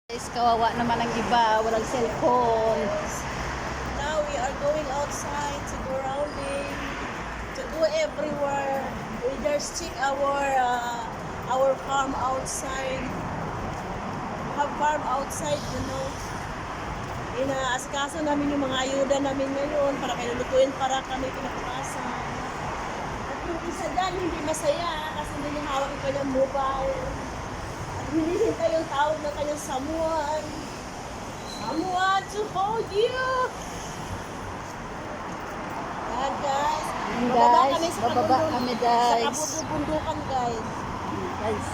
Guys, kawawa naman ang iba, walang cellphone. Now we are going outside to go rounding, to go everywhere. We just check our farm outside. We have farm outside, you know. Inaasikaso namin yung mga ayuda namin ngayon para kinulutuin para kami kinabukasan. At yung isa dyan hindi masaya kasi hindi niya hawak yung kanyang mobile. Hinihintay yung tawag ng kanyang someone. Someone to hold you. Yan guys. Bababa kami guys. Sa kabundok-bundukan guys. Guys,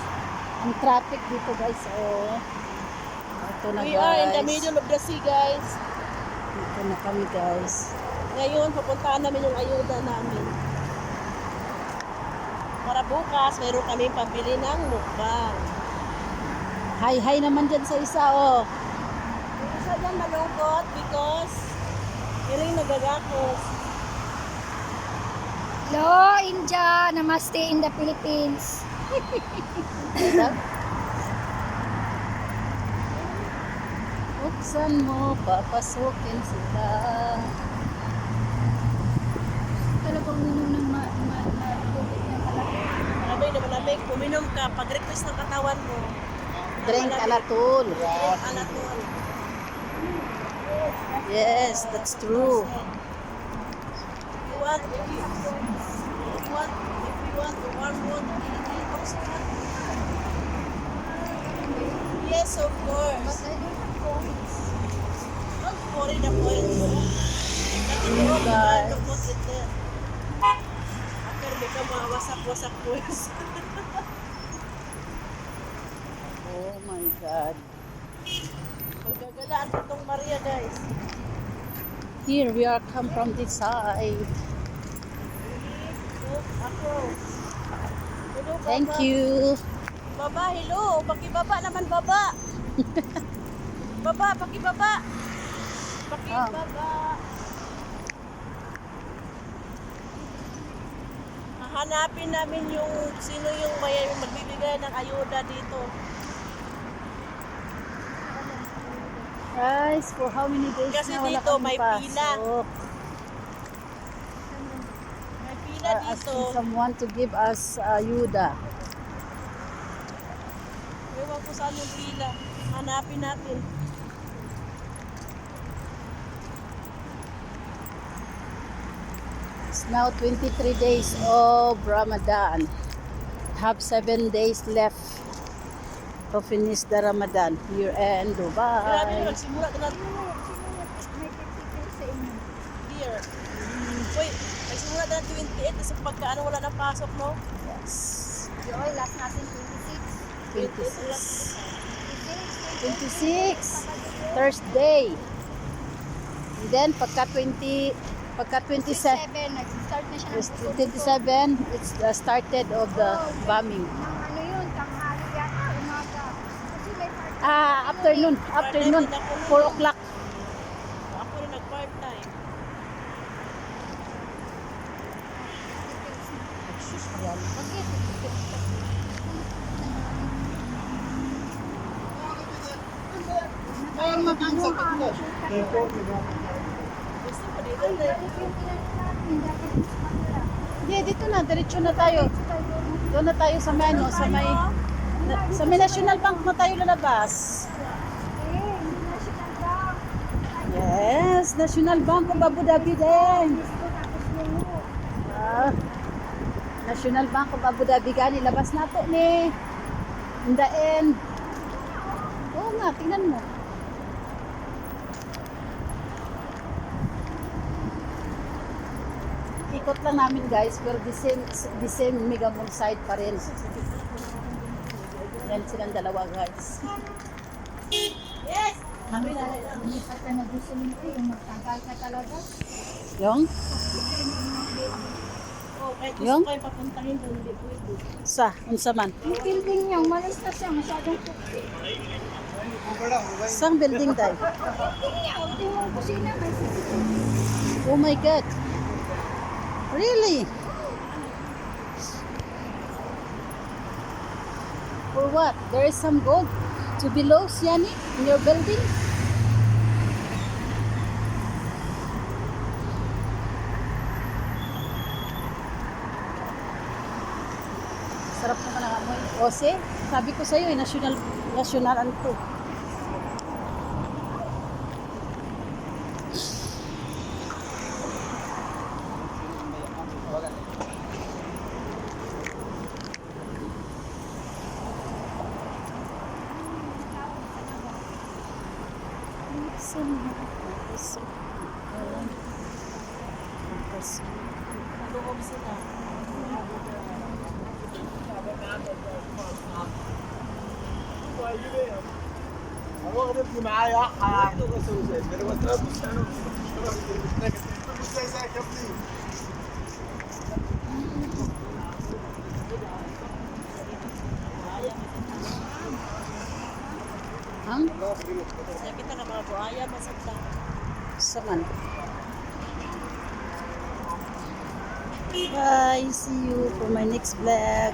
ang traffic dito guys, oh. Ito na We guys. are in the middle of the sea guys. Dito na kami guys. Ngayon, pupuntahan namin yung ayuda namin. Para bukas, mayroon kami pambili ng mukbang. Hi naman dyan sa isa, oh. Yung isa dyan malungkot because yun yung nagagakos. Hello, India. Namaste in the Philippines. Buksan mo, papasukin sila. Talagang uminom ng tubig na palaki. Malamig na malamig. Uminom ka. Pag-request ng katawan mo. Drink alatul. Drink alatol. Yes, that's true. If you want warm water, also hot. Yes, of course. Don't worry the points. Nothing wrong Guys. to put it there. After become mga wasak-wasak points. Oh my God. Magagalaan itong Maria guys. Here we are come from this side. Look across. Hello, Thank Baba. you. Baba, hello. Pakibaba naman, baba. Baba, pakibaba. Pakibaba. Hahanapin namin yung sino yung may magbibigay ng ayuda dito. Guys, for how many days Kasi na wala dito kami may pasok? pila. May pila dito. Asking someone to give us ayuda. Ewan ko saan yung pila. Hanapin natin. It's now 23 days of Ramadan. Have 7 days left to finish the Ramadan here in Grabe Dubai. naman, simula ka na May 50 sa inyo. here. Wait, nagsimula na ng 28 kasi pagka ano wala nang pasok, no? Yes. Joy, last natin 26. 26. 26. Thursday. And then pagka 27, 27. Nag-start na siya ng 27, it's the started of the bombing. Ano yun? Tanghali yata. Umaga. Kasi may party. Afternoon, 4 o'clock. Ako rin nag-part-time. Gusto ko dito. Hindi, dito na, diretso na tayo. Doon na tayo sa may ano, sa may National Bank na tayo lalabas. Yes, National Bank of Abu Dhabi din. Ah, National Bank of Abu Dhabi gani labas nato ni. In the end. Oo nga, tingnan mo. Ikot lang namin guys, pero the same Mega Mall side pa rin. Yan silang dalawa guys. Yes! At na gusto nito yung magtangkal ka talaga. Yung? Oh, kahit gusto Yung? kayo papuntahin doon, hindi pwede. Unsa man? Yung building niya, umalis na siya. Masyadong puti. Sang building tayo? Building yung kusina. May Oh my God. Really? For what? There is some gold. To below, Yani, in your building? Sarap naman ang amoy. Ose, sabi ko sa'yo, national to. Loob sila. اروح ابني معايا انا بتربص انا ازاي يا ابني Ang Kaya kita na mga buhaya, masakta. saman. Bye, see you for my next vlog.